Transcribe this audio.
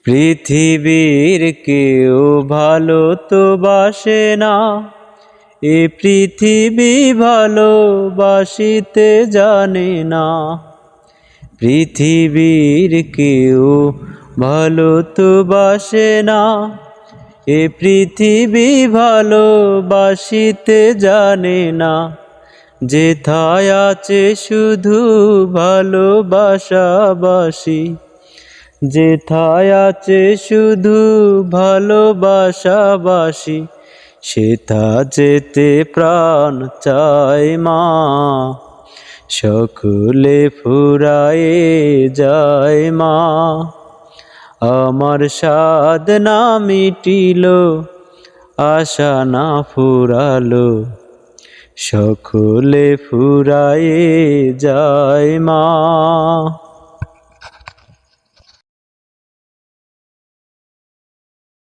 পৃথিবীর কেউ ভালো তো বাসে না, এ পৃথিবী ভালোবাসিতে জানে না। পৃথিবীর কেউ ভালো তো বাসে না, এ পৃথিবী ভালোবাসিতে জানে না। যেথায় আছে শুধু ভালোবাসাবাসি, যেথায় আছে শুধু ভালোবাসাবাসি, সেথা যেতে প্রাণ চায় মা। সকলে ফুরায়ে যায় মা, আমার সাধ না মিটিল, আশা না ফুরালো, সকলে ফুরায়ে যায় মা।